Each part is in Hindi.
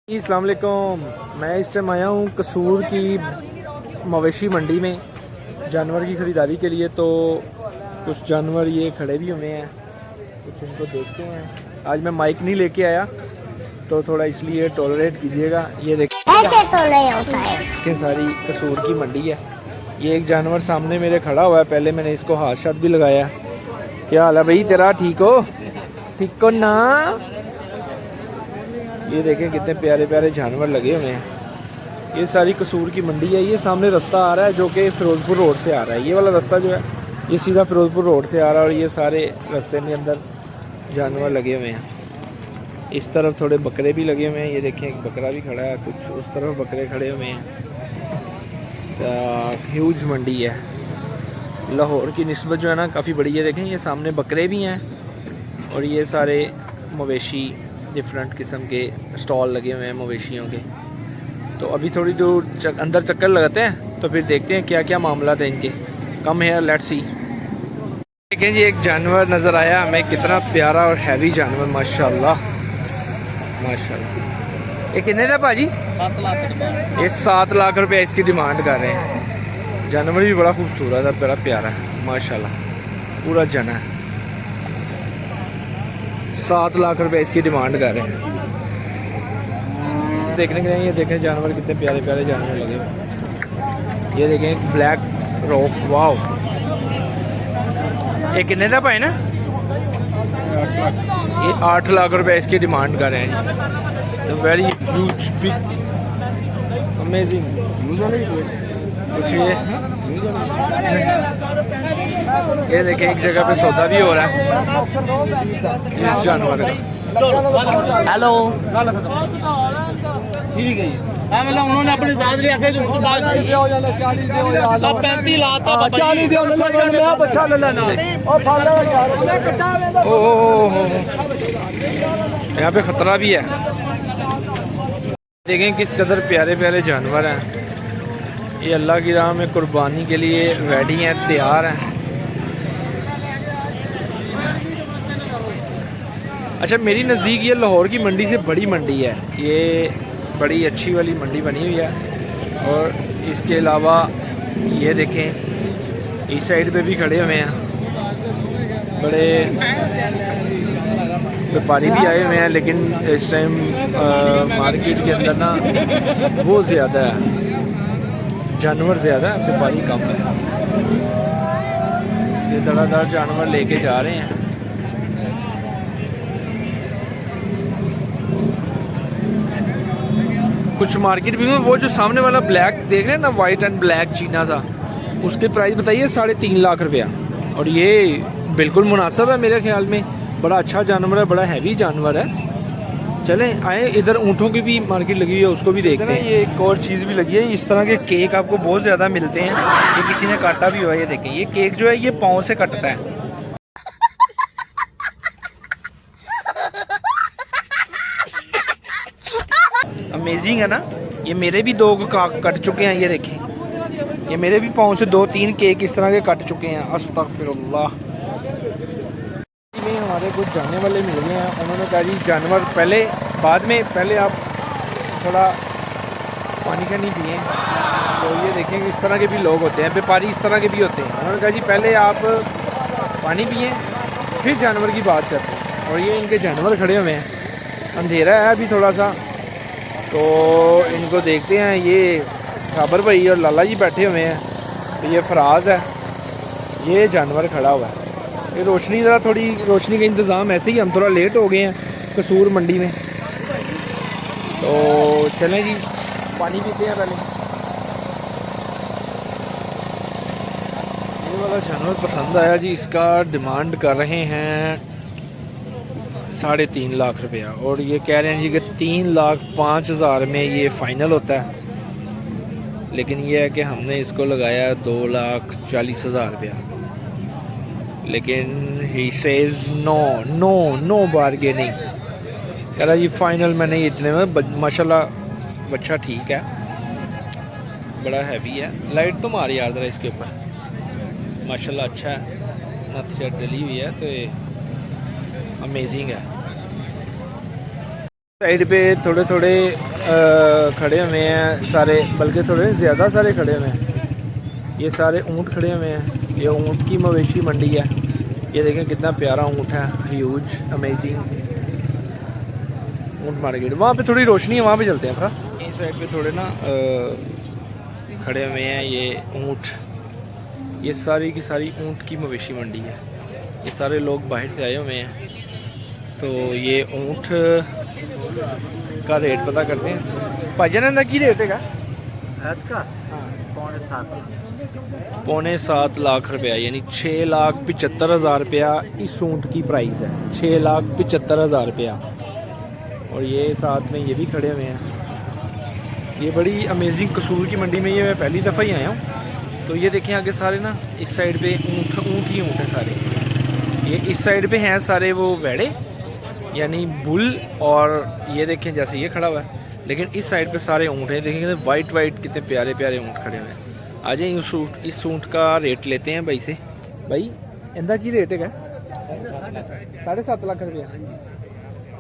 अस्सलाम वालेकुम। मैं इस टाइम आया हूँ कसूर की मवेशी मंडी में जानवर की ख़रीदारी के लिए। तो कुछ जानवर ये खड़े भी हुए हैं, कुछ इनको देखते हैं। आज मैं माइक नहीं लेके आया तो थोड़ा इसलिए टॉलरेट कीजिएगा। ये देखिए ऐसे तो नहीं होता है। इसके सारी कसूर की मंडी है। ये एक जानवर सामने मेरे खड़ा हुआ है, पहले मैंने इसको हाथ शाथ भी लगाया। क्या हाल है भाई तेरा, ठीक हो? ठीक हो ना? ये देखें कितने प्यारे प्यारे जानवर लगे हुए हैं। ये सारी कसूर की मंडी है। ये सामने रास्ता आ रहा है जो कि फ़िरोज़पुर रोड से आ रहा है। ये वाला रास्ता जो है ये सीधा फ़िरोज़पुर रोड से आ रहा है और ये सारे रास्ते में अंदर जानवर लगे हुए हैं। इस तरफ थोड़े बकरे भी लगे हुए हैं। ये देखें एक बकरा भी खड़ा है, कुछ उस तरफ बकरे खड़े हुए हैं। ह्यूज मंडी है। लाहौर की निस्बत जो है ना काफ़ी बड़ी है। देखें ये सामने बकरे भी हैं और ये सारे मवेशी डिफरेंट किस्म के स्टॉल लगे हुए हैं मवेशियों के। तो अभी थोड़ी दूर अंदर चक्कर लगाते हैं तो फिर देखते हैं क्या क्या मामला है इनके। कम है, लेट्स सी। देखें जी एक जानवर नज़र आया हमें, कितना प्यारा और हैवी जानवर, माशाल्लाह माशाल्लाह। ये कितने का भाजी? 7 लाख। ये 7 लाख रुपये इसकी डिमांड कर रहे हैं। जानवर भी बड़ा खूबसूरत है, बड़ा प्यारा है माशाल्लाह, पूरा जना है। 7 लाख रुपए इसकी डिमांड कर रहे हैं। देखने के लिए ये देखें जानवर कितने प्यारे प्यारे जानवर लगे। ये देखें ब्लैक रॉक, वाव। ये कितने का भाई ना? ये 8 लाख रुपए इसकी डिमांड कर रहे हैं। Very huge big amazing. कुछ ये देखें एक जगह पे सौदा भी हो रहा है इस जानवर का। हेलो ठीक है। मतलब उन्होंने अपने साथ लिया थे 35 लाता 40 दे मैं बच्चा ले लेना। ओह यहाँ पे खतरा भी है। देखें किस कदर प्यारे प्यारे जानवर हैं। ये अल्लाह की राह में कुर्बानी के लिए रेडी हैं, तैयार हैं। अच्छा मेरी नज़दीक ये लाहौर की मंडी से बड़ी मंडी है। ये बड़ी अच्छी वाली मंडी बनी हुई है। और इसके अलावा ये देखें इस साइड पे भी खड़े हुए हैं बड़े व्यापारी भी आए हुए हैं, लेकिन इस टाइम मार्केट के अंदर ना वो ज़्यादा है, जानवर ज़्यादा है, व्यापारी कम है। ये धड़ाधड़ जानवर लेके जा रहे हैं। कुछ मार्केट भी में वो जो सामने वाला ब्लैक देख रहे हैं ना, वाइट एंड ब्लैक चीना सा, उसके प्राइस बताइए 3.5 लाख रुपया। और ये बिल्कुल मुनासिब है मेरे ख्याल में। बड़ा अच्छा जानवर है, बड़ा हैवी जानवर है। चलें आए, इधर ऊँटों की भी मार्केट लगी हुई है, उसको भी देखते हैं। ये एक और चीज़ भी लगी है। इस तरह के केक आपको बहुत ज़्यादा मिलते हैं। ये किसी ने काटा भी हुआ है। ये देखें ये केक जो है ये पाँव से कटता है। अमेजिंग है ना। ये मेरे भी 2 कट चुके हैं। ये देखें ये मेरे भी पाँव से 2-3 केक इस तरह के कट चुके हैं। अस्तगफिरुल्लाह। में हमारे कुछ जानने वाले मिल गए हैं। उन्होंने कहा जी जानवर पहले बाद में, पहले आप थोड़ा पानी का नहीं पिए। तो ये देखें कि इस तरह के भी लोग होते हैं, व्यापारी इस तरह के भी होते हैं। उन्होंने कहा जी पहले आप पानी पिए फिर जानवर की बात करते हैं। और ये इनके जानवर खड़े हुए हैं, अंधेरा है अभी थोड़ा सा, तो इनको देखते हैं। ये साबर भाई और लाला जी बैठे हुए हैं। तो ये फराज है, ये जानवर खड़ा हुआ है। ये रोशनी ज़रा थोड़ी रोशनी का इंतज़ाम ऐसे ही, हम थोड़ा लेट हो गए हैं कसूर मंडी में। तो चलें जी पानी पीते हैं पहले। ये वाला जानवर पसंद आया जी, इसका डिमांड कर रहे हैं 3.5 लाख रुपया। और ये कह रहे हैं जी कि 3,05,000 में ये फ़ाइनल होता है। लेकिन ये है कि हमने इसको लगाया 2,40,000 रुपया। लेकिन he says no no no bargaining. कह रहा जी फाइनल मैंने इतने में। माशाल्लाह बच्चा ठीक है, बड़ा हैवी है। लाइट तो मार यार ज़रा इसके ऊपर, माशाल्लाह अच्छा है। नथ शर्ट डली हुई है तो ये अमेजिंग है। साइड पे थोड़े थोड़े खड़े हुए हैं सारे, बल्कि थोड़े ज़्यादा सारे खड़े हुए हैं। ये सारे ऊँट खड़े हुए हैं। ये ऊँट की मवेशी मंडी है। ये देखें कितना प्यारा ऊँट है, ह्यूज अमेजिंग ऊँट मार्केट। वहाँ पे थोड़ी रोशनी है, वहाँ पे चलते हैं। अपना इस साइड पे थोड़े ना खड़े हुए हैं ये ऊँट। ये सारी की सारी ऊँट की मवेशी मंडी है। ये सारे लोग बाहर से आए हुए हैं, तो ये ऊँट का रेट पता करते हैं। भाईजान की रेट है इसका पौने 7 लाख रुपया, यानी 6,75,000 रुपया इस ऊँट की प्राइस है। 6,75,000 रुपया। और ये साथ में ये भी खड़े हुए हैं। ये बड़ी अमेजिंग कसूर की मंडी में ये मैं पहली दफ़ा ही आया हूँ। तो ये देखें आगे सारे ना इस साइड पे ऊँट ही ऊँट है सारे। ये इस साइड पे हैं सारे वो वेड़े यानी बुल, और ये देखें जैसे ये खड़ा हुआ है, लेकिन इस साइड पे सारे ऊँट हैं। देखेंगे वाइट वाइट कितने प्यारे प्यारे ऊँट खड़े हुए हैं। आ जाए इस ऊँट का रेट लेते हैं भाई से। भाई इंदा की रेट है 7.5 लाख रुपया।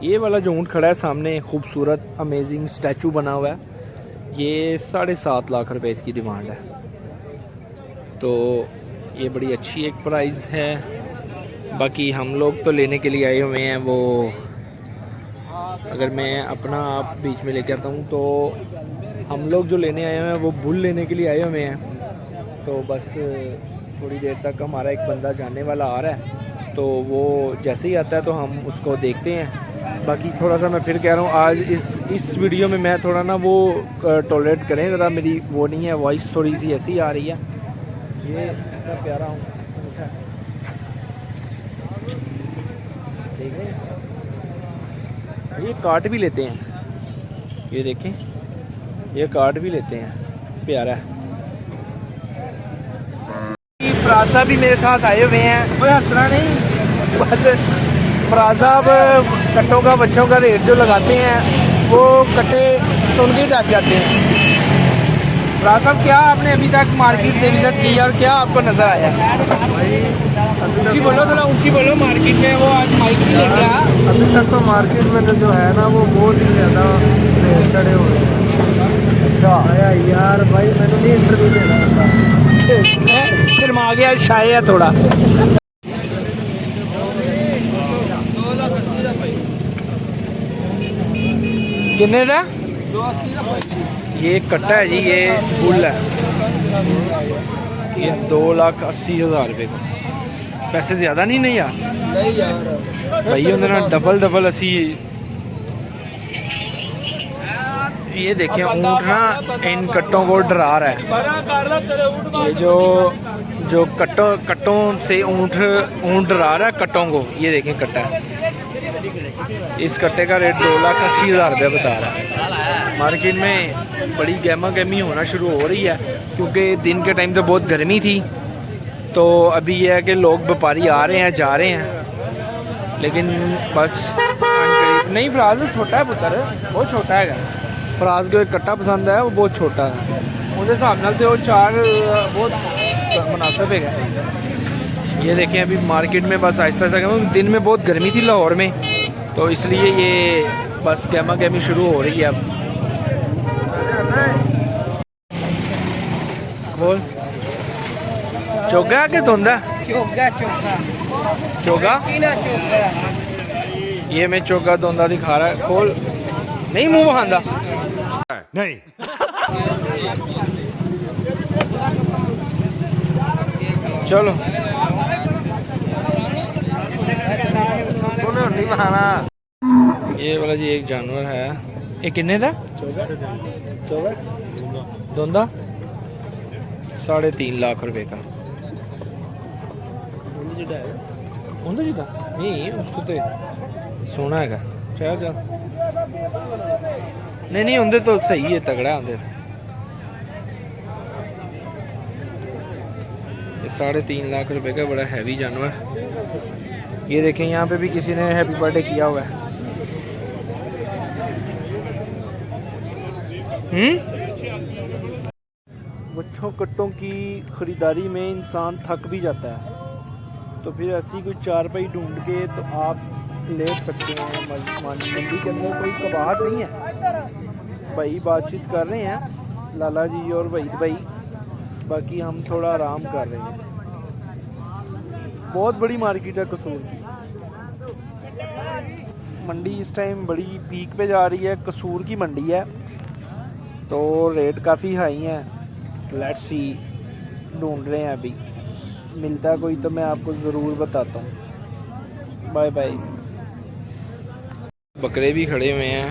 ये वाला जो ऊँट खड़ा है सामने, खूबसूरत अमेजिंग स्टैचू बना हुआ है, ये 7.5 लाख रुपए इसकी डिमांड है। तो ये बड़ी अच्छी एक प्राइस है। बाकी हम लोग तो लेने के लिए आए हुए हैं। वो अगर मैं अपना आप बीच में लेके आता हूँ, तो हम लोग जो लेने आए हुए हैं वो बुल लेने के लिए आए हुए हैं। तो बस थोड़ी देर तक हमारा एक बंदा जानने वाला आ रहा है, तो वो जैसे ही आता है तो हम उसको देखते हैं। बाकी थोड़ा सा मैं फिर कह रहा हूँ, आज इस वीडियो में मैं थोड़ा ना वो टॉलरेट करें ज़रा, मेरी वो नहीं है, वॉइस थोड़ी सी ऐसी आ रही है। ये इतना प्यारा हूँ देख रहे हैं। ये काट भी लेते हैं, ये देखें ये काट भी लेते हैं, प्यारा है। फराज साहब भी मेरे साथ आए हुए हैं। कोई हंसना नहीं, बस फराज साहब कट्टों का बच्चों का रेट जो लगाते हैं वो कट्टे सुन के डर जाते हैं। फराज साहब क्या आपने अभी तक मार्केट से विजिट की और क्या आपको नज़र आया? ऊँची बोलो, थोड़ा ऊँची बोलो। मार्केट में वो आज माइक भी लेके आ। अभी तक तो मार्केट में जो है ना वो बहुत ही ज़्यादा रेट चढ़े हुए हैं। अच्छा आया यार भाई, मैंने नहीं इंटरव्यू देना था, शर्मा गया शायद थोड़ा। कितने का? ये कट्टा है जी, ये फुल है। ये 2,80,000 रुपये का। पैसे ज़्यादा नहीं यार? नहीं यार भाई उन्होंने डबल असी। ये देखें ऊँट ना इन कट्टों को डरा रहा है। ये जो कट्टों से ऊँट डरा रहा है कट्टों को। ये देखें कट्टा है, इस कट्टे का रेट 2,80,000 रुपये बता रहा है। मार्केट में बड़ी गहमा गहमी होना शुरू हो रही है, क्योंकि दिन के टाइम तो बहुत गर्मी थी। तो अभी यह है कि लोग व्यापारी आ रहे हैं जा रहे हैं, लेकिन बस नहीं। फराज छोटा है पुत्र, बहुत छोटा है। फराज को एक कट्टा पसंद है, वो बहुत छोटा है। उस हिसाब नाल से वो 4 बहुत मुनासिब है। ये देखें अभी मार्केट में बस आहिस्ता आहिस्ता, दिन में बहुत गर्मी थी लाहौर में, तो इसलिए ये बस गहमा गहमी शुरू हो रही है अब। बोल चोगा के धुंधा चोगा ये मैं चोगा धुंधा दिखा रहा है। खोल नहीं, मुंह बहांदा नहीं। चलो नहीं बहाना। ये वाला जी एक जानवर है। ये किन्ने का? धुंधा 3.5 लाख रुपए का। उनका जी था नहीं, उसको तो सोना है। चल नहीं उनके तो सही है, तगड़ा है उनके। 3.5 लाख रुपए का बड़ा हैवी जानवर। ये देखें यहाँ पे भी किसी ने हैप्पी बर्थडे किया हुआ है। बच्चों कट्टों की ख़रीदारी में इंसान थक भी जाता है, तो फिर ऐसी कोई चारपाई ढूंढ के तो आप लेट सकते हैं। मंडी के अंदर कोई कबाहट नहीं है। भाई बातचीत कर रहे हैं लाला जी और वहीद भाई, बाकी हम थोड़ा आराम कर रहे हैं। बहुत बड़ी मार्केट है कसूर की। मंडी इस टाइम बड़ी पीक पे जा रही है। कसूर की मंडी है तो रेट काफ़ी हाई हैं। लेट्स सी, ढूंढ रहे हैं अभी, मिलता है कोई तो मैं आपको ज़रूर बताता हूँ। Bye bye. बकरे भी खड़े हुए हैं,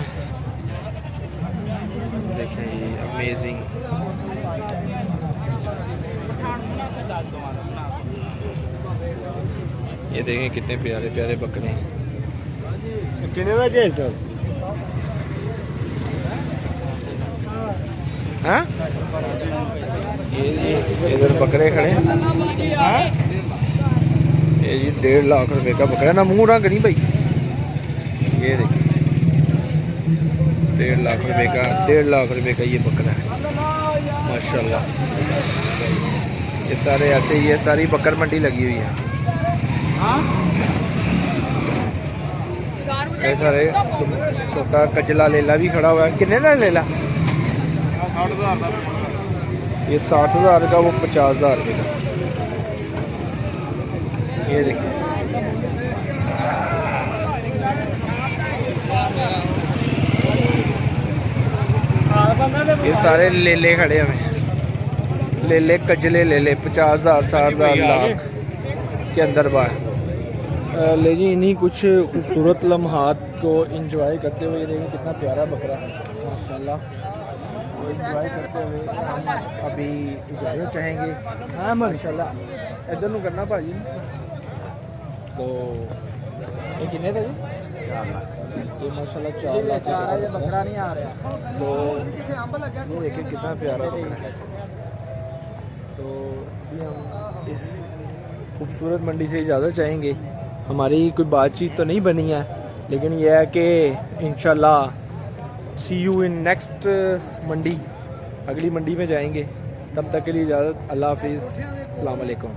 देखें ये अमेजिंग। ये देखें कितने प्यारे प्यारे बकरे हैं। कितने का है सर? हाँ ये इधर बकरे खड़े हैं। हाँ ये जी 1.5 लाख रुपए का बकरा ना, मुंह ना करी भाई। ये देखिए 1.5 लाख रुपए का, 1.5 लाख रुपए का ये बकरा है माशाल्लाह। ये सारे ऐसे, ये सारी बकर मंडी लगी हुई है। ये सारे छोटा कजला लेला भी खड़ा हुआ है। कितने का लेला? 60,000 का। ये 60,000 का, वो 50,000 रुपये का। ये देखिए ये सारे लेले खड़े हुए हैं। लेले कजले लेले 50,000 60,000 लाख के अंदर बाहर। ले जी इन्हीं कुछ खूबसूरत लम्हात को एंजॉय करते हुए, ये देखें कितना प्यारा बकरा है माशाल्लाह। एंजॉय करते हुए हम अभी इजाज़त चाहेंगे। हाँ माशाल्लाह, इधर नू करना भाजी। तो ये कितने थे जी? 4 लाख। ये माशाल्लाह 4 लाख है। बकरा नहीं आ रहा। तो ये देखिए कितना प्यारा बकरा है। तो अभी हम इस खूबसूरत मंडी से इजाज़त चाहेंगे। हमारी कोई बातचीत तो नहीं बनी है, लेकिन यह है कि इंशाल्लाह सी यू इन नेक्स्ट मंडी, अगली मंडी में जाएंगे। तब तक के लिए इजाज़त। अल्लाह हाफिज़, अस्सलाम वालेकुम।